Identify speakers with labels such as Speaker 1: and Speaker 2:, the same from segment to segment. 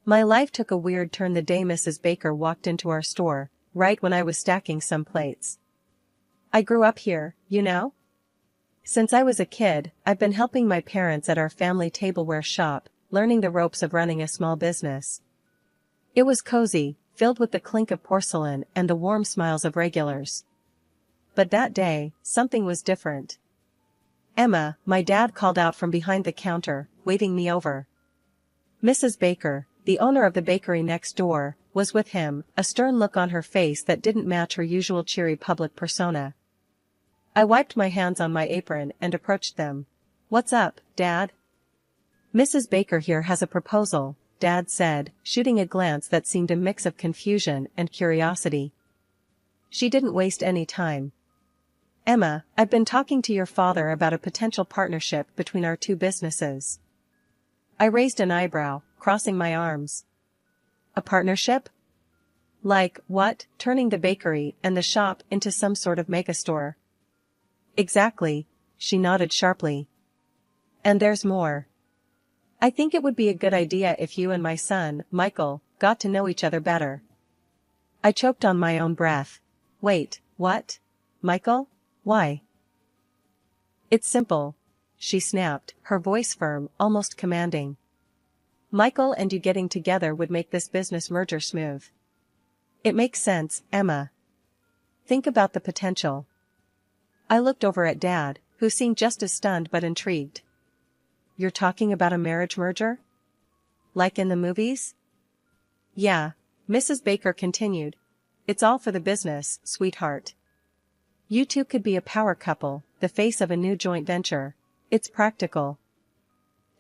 Speaker 1: My life took a weird turn the day Mrs. Baker walked into our store, right when I was stacking some plates. I grew up here, you know? Since I was a kid, I've been helping my parents at our family tableware shop, learning the ropes of running a small business. It was cozy, filled with the clink of porcelain and the warm smiles of regulars. But that day, something was different. "Emma," my dad called out from behind the counter, waving me over. Mrs. Baker, the owner of the bakery next door, was with him, a stern look on her face that didn't match her usual cheery public persona. I wiped my hands on my apron and approached them. "What's up, Dad?" "Mrs. Baker here has a proposal," Dad said, shooting a glance that seemed a mix of confusion and curiosity. She didn't waste any time. "Emma, I've been talking to your father about a potential partnership between our two businesses." I raised an eyebrow, crossing my arms. "A partnership? Like what, turning the bakery and the shop into some sort of megastore?" "Exactly," she nodded sharply. "And there's more. I think it would be a good idea if you and my son, Michael, got to know each other better." I choked on my own breath. "Wait, what? Michael? Why?" "It's simple," she snapped, her voice firm, almost commanding. "Michael and you getting together would make this business merger smooth." "It makes sense, Emma. Think about the potential." I looked over at Dad, who seemed just as stunned but intrigued. "You're talking about a marriage merger? Like in the movies?" "Yeah," Mrs. Baker continued. "It's all for the business, sweetheart. You two could be a power couple, the face of a new joint venture. It's practical."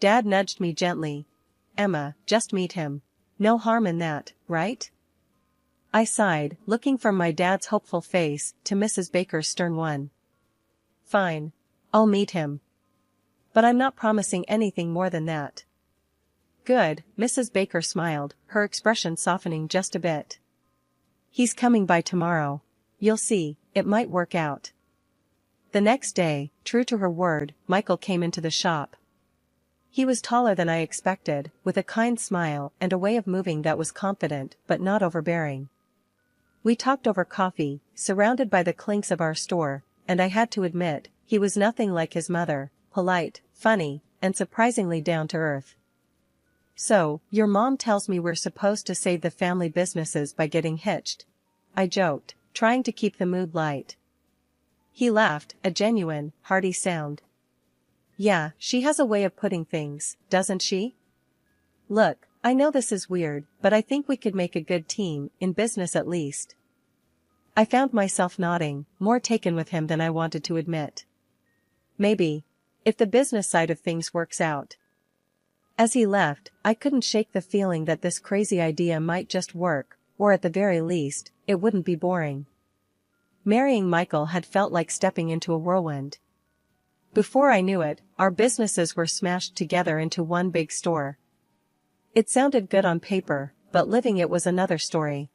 Speaker 1: Dad nudged me gently. "Emma, just meet him. No harm in that, right?" I sighed, looking from my dad's hopeful face to Mrs. Baker's stern one. "Fine. I'll meet him. But I'm not promising anything more than that." "Good," Mrs. Baker smiled, her expression softening just a bit. "He's coming by tomorrow. You'll see, it might work out." The next day, true to her word, Michael came into the shop. He was taller than I expected, with a kind smile and a way of moving that was confident but not overbearing. We talked over coffee, surrounded by the clinks of our store, and I had to admit, he was nothing like his mother, polite, funny, and surprisingly down to earth. "So, your mom tells me we're supposed to save the family businesses by getting hitched," I joked, trying to keep the mood light. He laughed, a genuine, hearty sound. "Yeah, she has a way of putting things, doesn't she? Look, I know this is weird, but I think we could make a good team, in business at least." I found myself nodding, more taken with him than I wanted to admit. "Maybe. If the business side of things works out." As he left, I couldn't shake the feeling that this crazy idea might just work, or at the very least, it wouldn't be boring. Marrying Michael had felt like stepping into a whirlwind. Before I knew it, our businesses were smashed together into one big store. It sounded good on paper, but living it was another story.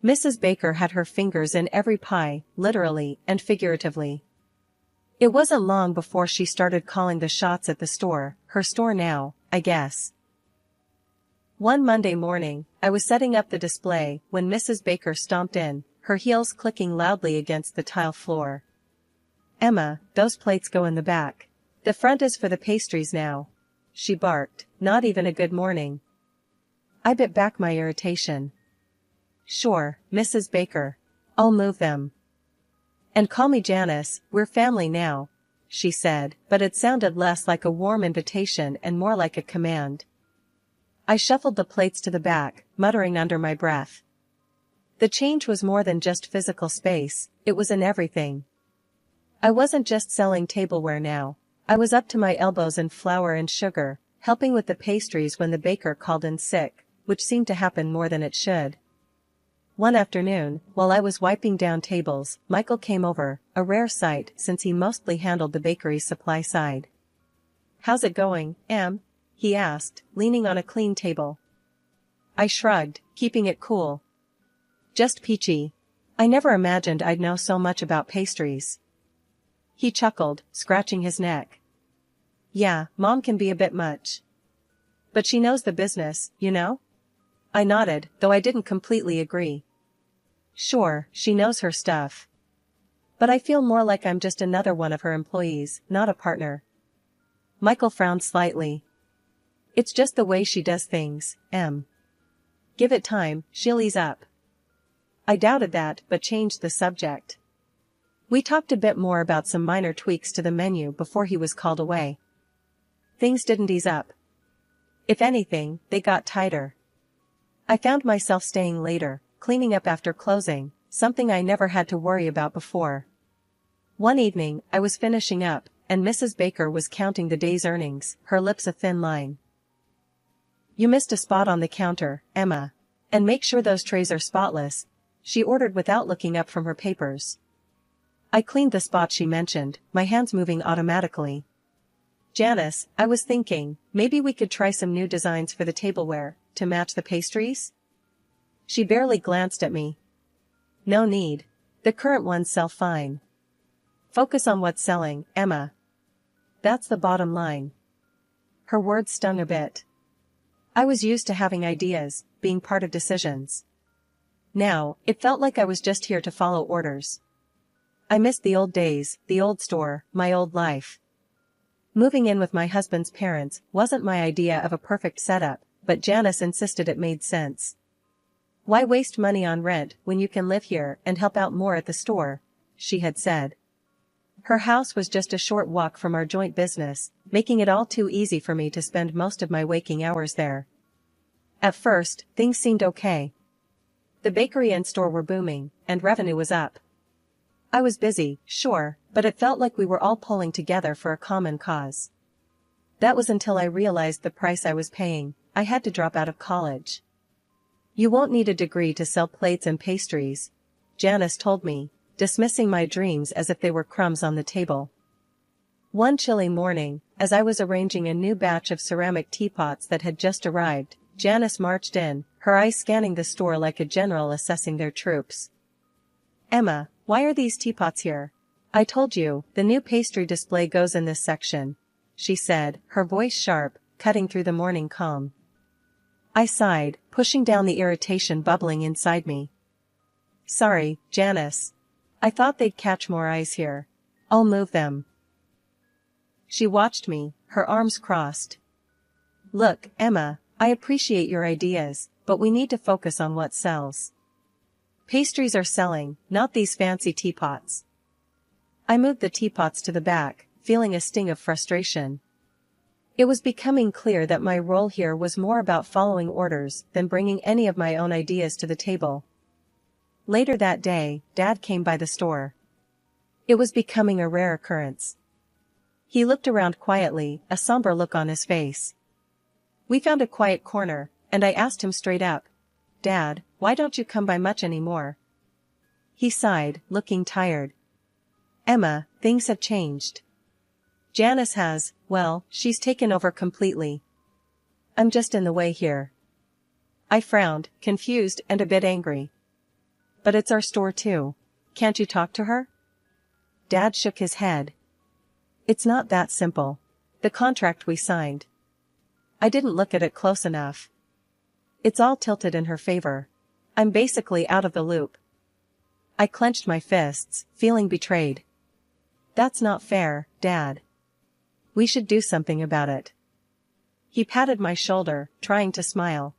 Speaker 1: Mrs. Baker had her fingers in every pie, literally and figuratively. It wasn't long before she started calling the shots at the store, her store now, I guess. One Monday morning, I was setting up the display when Mrs. Baker stomped in, her heels clicking loudly against the tile floor. "Emma, those plates go in the back. The front is for the pastries now," she barked, not even a good morning. I bit back my irritation. "Sure, Mrs. Baker. I'll move them. And call me Janice, we're family now," she said, but it sounded less like a warm invitation and more like a command. I shuffled the plates to the back, muttering under my breath. The change was more than just physical space, it was in everything. I wasn't just selling tableware now. I was up to my elbows in flour and sugar, helping with the pastries when the baker called in sick, which seemed to happen more than it should. One afternoon, while I was wiping down tables, Michael came over, a rare sight since he mostly handled the bakery's supply side. "How's it going, Em?" he asked, leaning on a clean table. I shrugged, keeping it cool. "Just peachy. I never imagined I'd know so much about pastries." He chuckled, scratching his neck. "Yeah, Mom can be a bit much. But she knows the business, you know? I nodded, though I didn't completely agree. Sure, she knows her stuff. But I feel more like I'm just another one of her employees, not a partner. Michael frowned slightly. It's just the way she does things, Em. Give it time, she'll ease up. I doubted that, but changed the subject. We talked a bit more about some minor tweaks to the menu before he was called away. Things didn't ease up. If anything, they got tighter. I found myself staying later, cleaning up after closing, something I never had to worry about before. One evening, I was finishing up, and Mrs. Baker was counting the day's earnings, her lips a thin line. You missed a spot on the counter, Emma. And make sure those trays are spotless, she ordered without looking up from her papers. I cleaned the spot she mentioned, my hands moving automatically. Janice, I was thinking, maybe we could try some new designs for the tableware, to match the pastries? She barely glanced at me. No need. The current ones sell fine. Focus on what's selling, Emma. That's the bottom line. Her words stung a bit. I was used to having ideas, being part of decisions. Now, it felt like I was just here to follow orders. I missed the old days, the old store, my old life. Moving in with my husband's parents wasn't my idea of a perfect setup, but Janice insisted it made sense. Why waste money on rent when you can live here and help out more at the store? She had said. Her house was just a short walk from our joint business, making it all too easy for me to spend most of my waking hours there. At first, things seemed okay. The bakery and store were booming, and revenue was up. I was busy, sure, but it felt like we were all pulling together for a common cause. That was until I realized the price I was paying. I had to drop out of college. You won't need a degree to sell plates and pastries, Janice told me, dismissing my dreams as if they were crumbs on the table. One chilly morning, as I was arranging a new batch of ceramic teapots that had just arrived, Janice marched in, her eyes scanning the store like a general assessing their troops. Emma, why are these teapots here? I told you, the new pastry display goes in this section, she said, her voice sharp, cutting through the morning calm. I sighed, pushing down the irritation bubbling inside me. Sorry, Janice. I thought they'd catch more eyes here. I'll move them. She watched me, her arms crossed. Look, Emma, I appreciate your ideas, but we need to focus on what sells. Pastries are selling, not these fancy teapots. I moved the teapots to the back, feeling a sting of frustration. It was becoming clear that my role here was more about following orders than bringing any of my own ideas to the table. Later that day, Dad came by the store. It was becoming a rare occurrence. He looked around quietly, a somber look on his face. We found a quiet corner, and I asked him straight up, Dad, why don't you come by much anymore? He sighed, looking tired. Emma, things have changed. Janice has, well, she's taken over completely. I'm just in the way here. I frowned, confused and a bit angry. But it's our store too. Can't you talk to her? Dad shook his head. It's not that simple. The contract we signed. I didn't look at it close enough. It's all tilted in her favor. I'm basically out of the loop. I clenched my fists, feeling betrayed. That's not fair, Dad. We should do something about it. He patted my shoulder, trying to smile.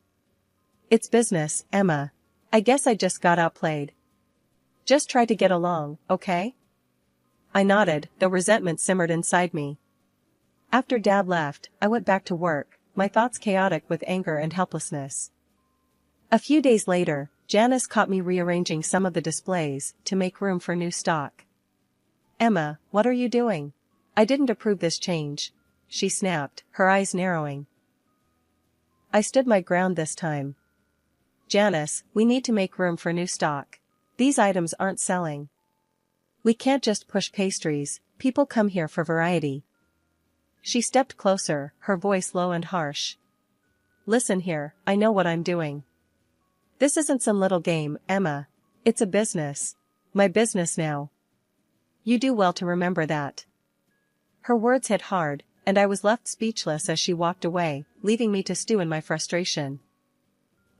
Speaker 1: It's business, Emma. I guess I just got outplayed. Just try to get along, okay? I nodded, though resentment simmered inside me. After Dad left, I went back to work, my thoughts chaotic with anger and helplessness. A few days later, Janice caught me rearranging some of the displays to make room for new stock. Emma, what are you doing? I didn't approve this change, she snapped, her eyes narrowing. I stood my ground this time. Janice, we need to make room for new stock. These items aren't selling. We can't just push pastries, people come here for variety. She stepped closer, her voice low and harsh. Listen here, I know what I'm doing. This isn't some little game, Emma. It's a business. My business now. You do well to remember that. Her words hit hard, and I was left speechless as she walked away, leaving me to stew in my frustration.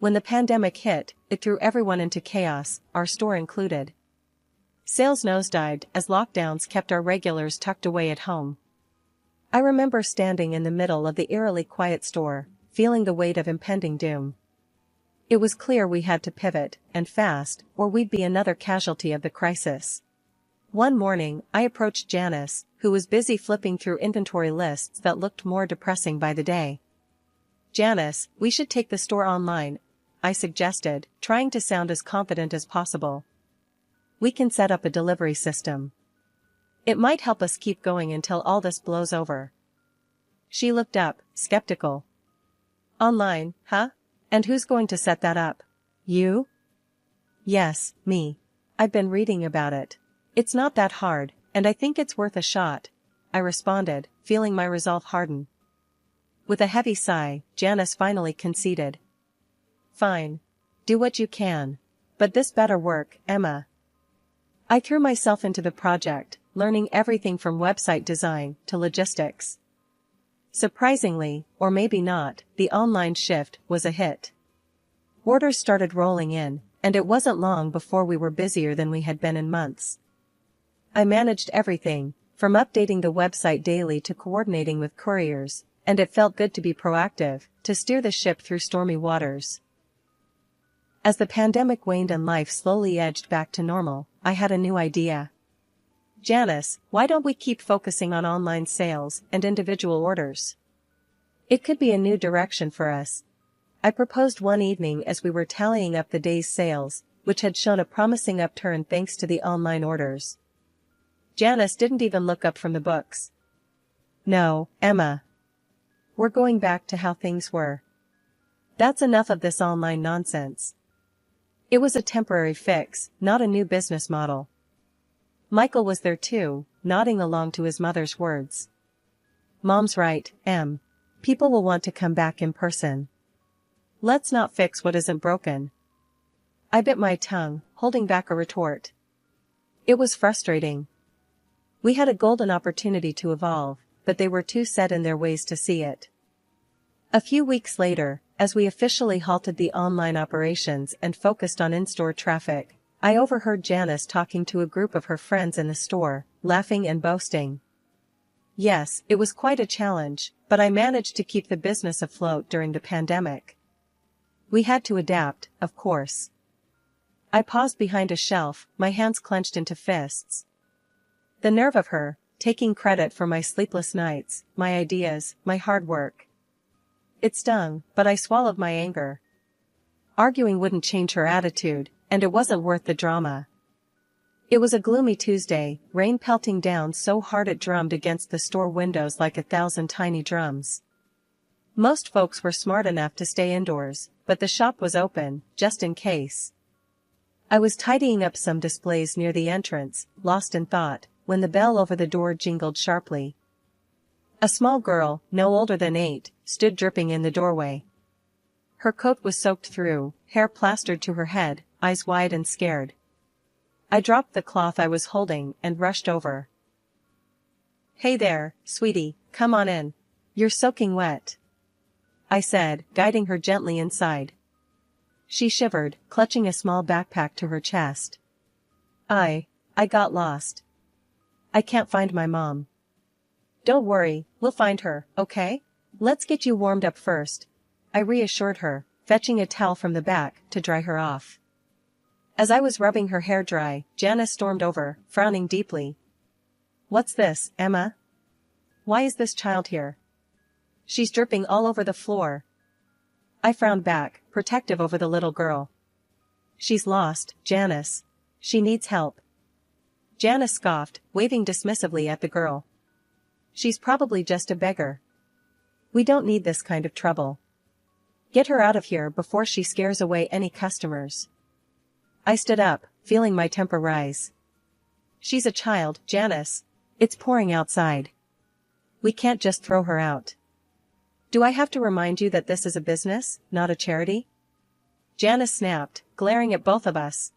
Speaker 1: When the pandemic hit, it threw everyone into chaos, our store included. Sales nosedived as lockdowns kept our regulars tucked away at home. I remember standing in the middle of the eerily quiet store, feeling the weight of impending doom. It was clear we had to pivot, and fast, or we'd be another casualty of the crisis. One morning, I approached Janice, who was busy flipping through inventory lists that looked more depressing by the day. "Janice, we should take the store online," I suggested, trying to sound as confident as possible. "We can set up a delivery system. It might help us keep going until all this blows over." She looked up, skeptical. "Online, huh? And who's going to set that up? You?" "Yes, me. I've been reading about it. It's not that hard, and I think it's worth a shot," I responded, feeling my resolve harden. With a heavy sigh, Janice finally conceded. "Fine. Do what you can. But this better work, Emma." I threw myself into the project, learning everything from website design to logistics. Surprisingly, or maybe not, the online shift was a hit. Orders started rolling in, and it wasn't long before we were busier than we had been in months. I managed everything, from updating the website daily to coordinating with couriers, and it felt good to be proactive, to steer the ship through stormy waters. As the pandemic waned and life slowly edged back to normal, I had a new idea. "Janice, why don't we keep focusing on online sales and individual orders? It could be a new direction for us," I proposed one evening as we were tallying up the day's sales, which had shown a promising upturn thanks to the online orders. Janice didn't even look up from the books. "No, Emma. We're going back to how things were. That's enough of this online nonsense." It was a temporary fix, not a new business model. Michael was there too, nodding along to his mother's words. "Mom's right, Em. People will want to come back in person. Let's not fix what isn't broken." I bit my tongue, holding back a retort. It was frustrating. We had a golden opportunity to evolve, but they were too set in their ways to see it. A few weeks later, as we officially halted the online operations and focused on in-store traffic, I overheard Janice talking to a group of her friends in the store, laughing and boasting. Yes, it was quite a challenge, but I managed to keep the business afloat during the pandemic. We had to adapt, of course. I paused behind a shelf, my hands clenched into fists. The nerve of her, taking credit for my sleepless nights, my ideas, my hard work. It stung, but I swallowed my anger. Arguing wouldn't change her attitude, and it wasn't worth the drama. It was a gloomy Tuesday, rain pelting down so hard it drummed against the store windows like 1,000 tiny drums. Most folks were smart enough to stay indoors, but the shop was open, just in case. I was tidying up some displays near the entrance, lost in thought, when the bell over the door jingled sharply. A small girl, no older than 8, stood dripping in the doorway. Her coat was soaked through, hair plastered to her head, eyes wide and scared. I dropped the cloth I was holding and rushed over. "Hey there, sweetie, come on in. You're soaking wet," I said, guiding her gently inside. She shivered, clutching a small backpack to her chest. I got lost. I can't find my mom." "Don't worry, we'll find her, okay? Let's get you warmed up first," I reassured her, fetching a towel from the back to dry her off. As I was rubbing her hair dry, Janice stormed over, frowning deeply. "What's this, Emma? Why is this child here? She's dripping all over the floor." I frowned back, protective over the little girl. "She's lost, Janice. She needs help." Janice scoffed, waving dismissively at the girl. "She's probably just a beggar. We don't need this kind of trouble. Get her out of here before she scares away any customers." I stood up, feeling my temper rise. "She's a child, Janice. It's pouring outside. We can't just throw her out. Do I have to remind you that this is a business, not a charity?" Janice snapped, glaring at both of us.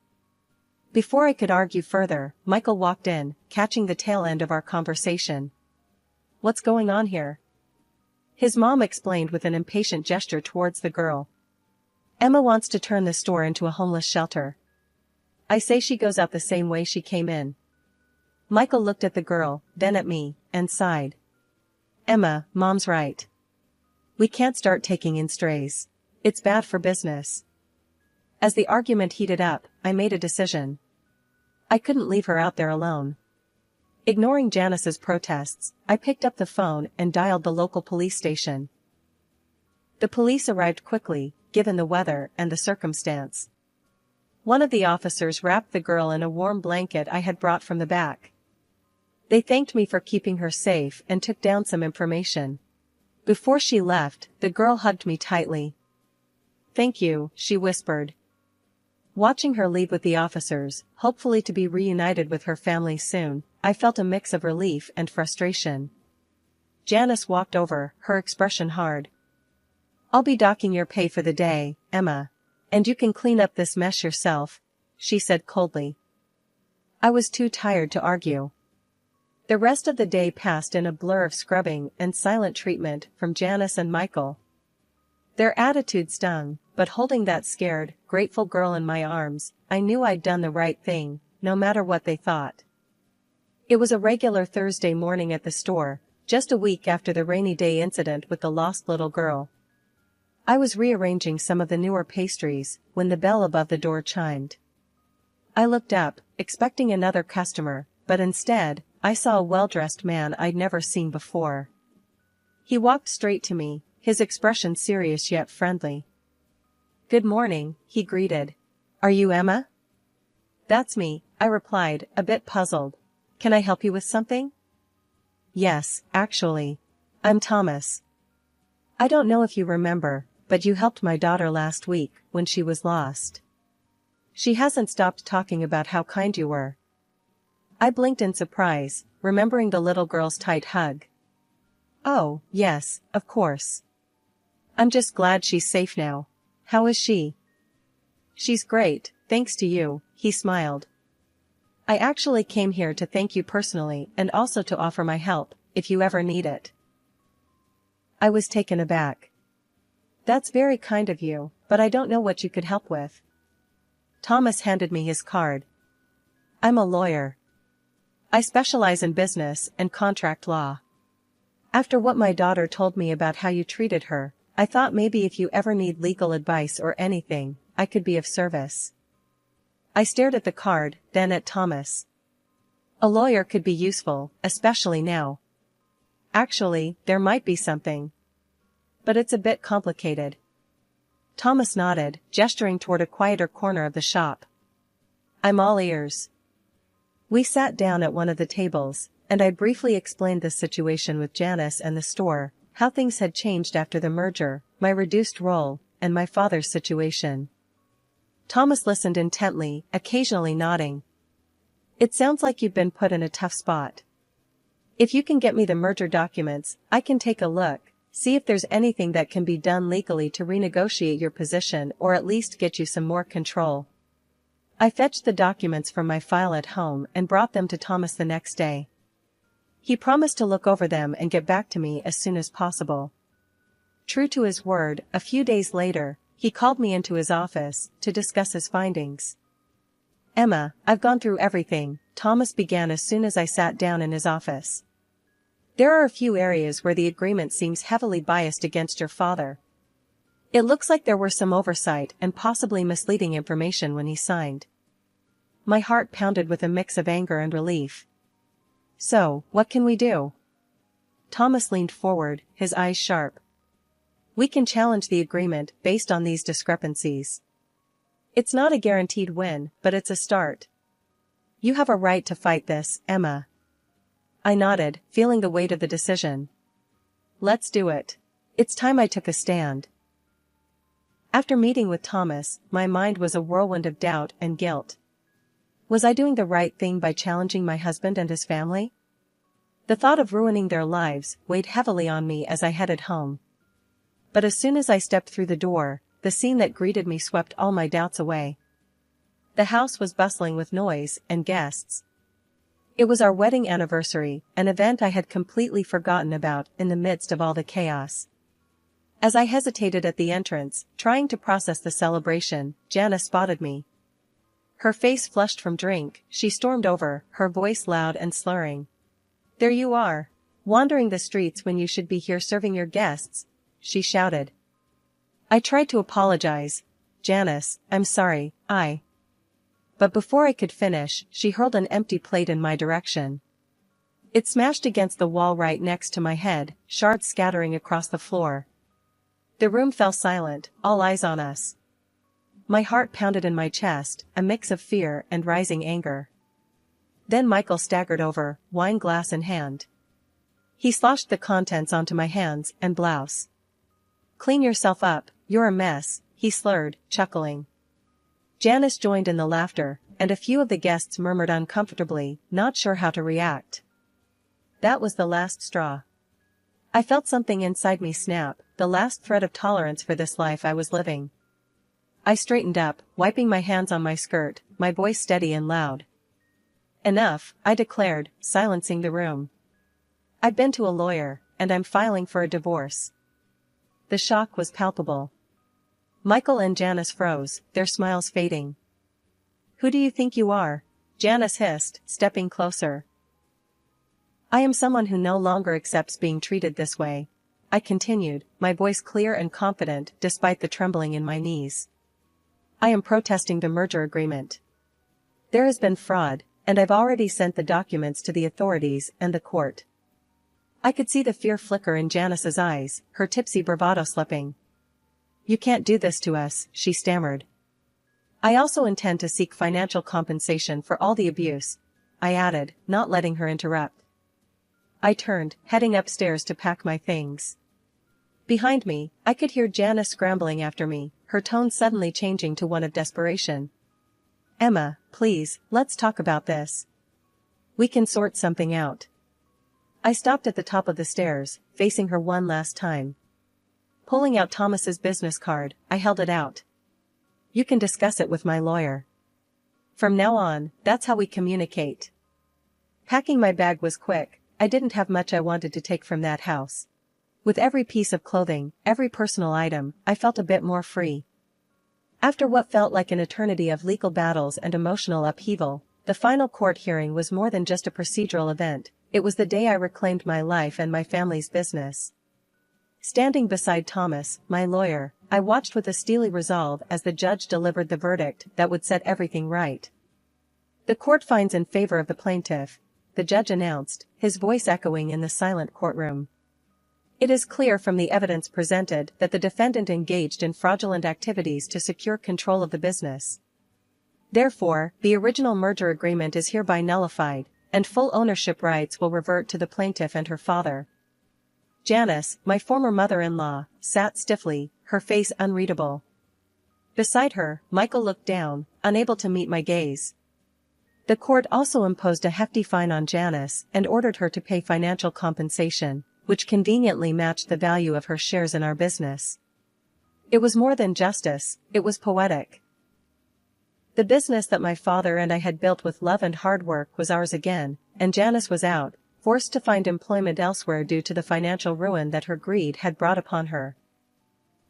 Speaker 1: Before I could argue further, Michael walked in, catching the tail end of our conversation. "What's going on here?" His mom explained with an impatient gesture towards the girl. Emma wants to turn the store into a homeless shelter. I say she goes out the same way she came in. Michael looked at the girl, then at me, and sighed. Emma, Mom's right. We can't start taking in strays. It's bad for business. As the argument heated up, I made a decision. I couldn't leave her out there alone. Ignoring Janice's protests, I picked up the phone and dialed the local police station. The police arrived quickly, given the weather and the circumstance. One of the officers wrapped the girl in a warm blanket I had brought from the back. They thanked me for keeping her safe and took down some information. Before she left, the girl hugged me tightly. "Thank you," she whispered. Watching her leave with the officers, hopefully to be reunited with her family soon, I felt a mix of relief and frustration. Janice walked over, her expression hard. "I'll be docking your pay for the day, Emma. And you can clean up this mess yourself," she said coldly. I was too tired to argue. The rest of the day passed in a blur of scrubbing and silent treatment from Janice and Michael. Their attitude stung, but holding that scared, grateful girl in my arms, I knew I'd done the right thing, no matter what they thought. It was a regular Thursday morning at the store, just a week after the rainy day incident with the lost little girl. I was rearranging some of the newer pastries when the bell above the door chimed. I looked up, expecting another customer, but instead, I saw a well-dressed man I'd never seen before. He walked straight to me, his expression serious yet friendly. "Good morning," he greeted. "Are you Emma?" "That's me," I replied, a bit puzzled. "Can I help you with something?" "Yes, actually. I'm Thomas. I don't know if you remember, but you helped my daughter last week when she was lost. She hasn't stopped talking about how kind you were." I blinked in surprise, remembering the little girl's tight hug. "Oh, yes, of course. I'm just glad she's safe now. How is she?" "She's great, thanks to you," he smiled. "I actually came here to thank you personally and also to offer my help, if you ever need it." I was taken aback. "That's very kind of you, but I don't know what you could help with." Thomas handed me his card. "I'm a lawyer. I specialize in business and contract law. After what my daughter told me about how you treated her, I thought maybe if you ever need legal advice or anything, I could be of service." I stared at the card, then at Thomas. A lawyer could be useful, especially now. Actually, there might be something. But it's a bit complicated. Thomas nodded, gesturing toward a quieter corner of the shop. "I'm all ears." We sat down at one of the tables, and I briefly explained the situation with Janice and the store, how things had changed after the merger, my reduced role, and my father's situation. Thomas listened intently, occasionally nodding. "It sounds like you've been put in a tough spot. If you can get me the merger documents, I can take a look, see if there's anything that can be done legally to renegotiate your position or at least get you some more control." I fetched the documents from my file at home and brought them to Thomas the next day. He promised to look over them and get back to me as soon as possible. True to his word, a few days later, he called me into his office to discuss his findings. "Emma, I've gone through everything," Thomas began as soon as I sat down in his office. "There are a few areas where the agreement seems heavily biased against your father. It looks like there were some oversight and possibly misleading information when he signed." My heart pounded with a mix of anger and relief. "So, what can we do?" Thomas leaned forward, his eyes sharp. "We can challenge the agreement based on these discrepancies. It's not a guaranteed win, but it's a start. You have a right to fight this, Emma." I nodded, feeling the weight of the decision. "Let's do it. It's time I took a stand." After meeting with Thomas, my mind was a whirlwind of doubt and guilt. Was I doing the right thing by challenging my husband and his family? The thought of ruining their lives weighed heavily on me as I headed home. But as soon as I stepped through the door, the scene that greeted me swept all my doubts away. The house was bustling with noise and guests. It was our wedding anniversary, an event I had completely forgotten about in the midst of all the chaos. As I hesitated at the entrance, trying to process the celebration, Janice spotted me. Her face flushed from drink, she stormed over, her voice loud and slurring. "There you are. Wandering the streets when you should be here serving your guests," she shouted. I tried to apologize. "Janice, I'm sorry, But before I could finish, she hurled an empty plate in my direction. It smashed against the wall right next to my head, shards scattering across the floor. The room fell silent, all eyes on us. My heart pounded in my chest, a mix of fear and rising anger. Then Michael staggered over, wine glass in hand. He sloshed the contents onto my hands and blouse. "Clean yourself up, you're a mess," he slurred, chuckling. Janice joined in the laughter, and a few of the guests murmured uncomfortably, not sure how to react. That was the last straw. I felt something inside me snap, the last thread of tolerance for this life I was living. I straightened up, wiping my hands on my skirt, my voice steady and loud. "Enough," I declared, silencing the room. "I've been to a lawyer, and I'm filing for a divorce." The shock was palpable. Michael and Janice froze, their smiles fading. "Who do you think you are?" Janice hissed, stepping closer. "I am someone who no longer accepts being treated this way," I continued, my voice clear and confident despite the trembling in my knees. "I am protesting the merger agreement. There has been fraud, and I've already sent the documents to the authorities and the court." I could see the fear flicker in Janice's eyes, her tipsy bravado slipping. "You can't do this to us," she stammered. "I also intend to seek financial compensation for all the abuse," I added, not letting her interrupt. I turned, heading upstairs to pack my things. Behind me, I could hear Janice scrambling after me, her tone suddenly changing to one of desperation. "Emma, please, let's talk about this. We can sort something out." I stopped at the top of the stairs, facing her one last time. Pulling out Thomas's business card, I held it out. "You can discuss it with my lawyer. From now on, that's how we communicate." Packing my bag was quick, I didn't have much I wanted to take from that house. With every piece of clothing, every personal item, I felt a bit more free. After what felt like an eternity of legal battles and emotional upheaval, the final court hearing was more than just a procedural event, it was the day I reclaimed my life and my family's business. Standing beside Thomas, my lawyer, I watched with a steely resolve as the judge delivered the verdict that would set everything right. "The court finds in favor of the plaintiff," the judge announced, his voice echoing in the silent courtroom. "It is clear from the evidence presented that the defendant engaged in fraudulent activities to secure control of the business. Therefore, the original merger agreement is hereby nullified, and full ownership rights will revert to the plaintiff and her father." Janice, my former mother-in-law, sat stiffly, her face unreadable. Beside her, Michael looked down, unable to meet my gaze. The court also imposed a hefty fine on Janice and ordered her to pay financial compensation, which conveniently matched the value of her shares in our business. It was more than justice, it was poetic. The business that my father and I had built with love and hard work was ours again, and Janice was out, forced to find employment elsewhere due to the financial ruin that her greed had brought upon her.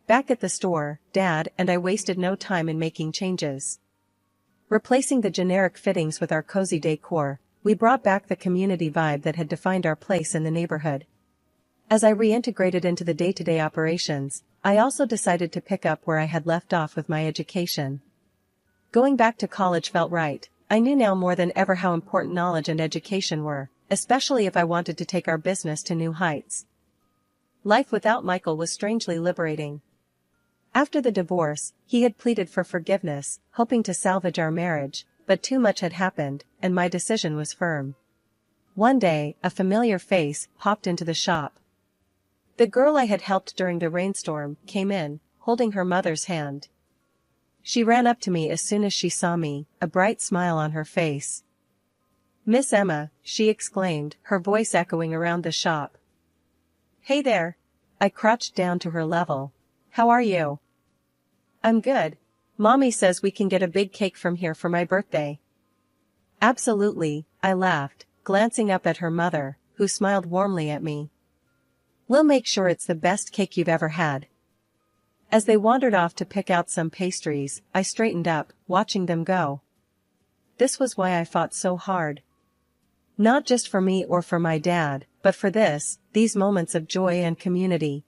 Speaker 1: Back at the store, Dad and I wasted no time in making changes. Replacing the generic fittings with our cozy decor, we brought back the community vibe that had defined our place in the neighborhood. As I reintegrated into the day-to-day operations, I also decided to pick up where I had left off with my education. Going back to college felt right. I knew now more than ever how important knowledge and education were, especially if I wanted to take our business to new heights. Life without Michael was strangely liberating. After the divorce, he had pleaded for forgiveness, hoping to salvage our marriage, but too much had happened, and my decision was firm. One day, a familiar face popped into the shop. The girl I had helped during the rainstorm came in, holding her mother's hand. She ran up to me as soon as she saw me, a bright smile on her face. "Miss Emma," she exclaimed, her voice echoing around the shop. "Hey there." I crouched down to her level. "How are you?" "I'm good. Mommy says we can get a big cake from here for my birthday." "Absolutely," I laughed, glancing up at her mother, who smiled warmly at me. "We'll make sure it's the best cake you've ever had." As they wandered off to pick out some pastries, I straightened up, watching them go. This was why I fought so hard. Not just for me or for my dad, but for these moments of joy and community.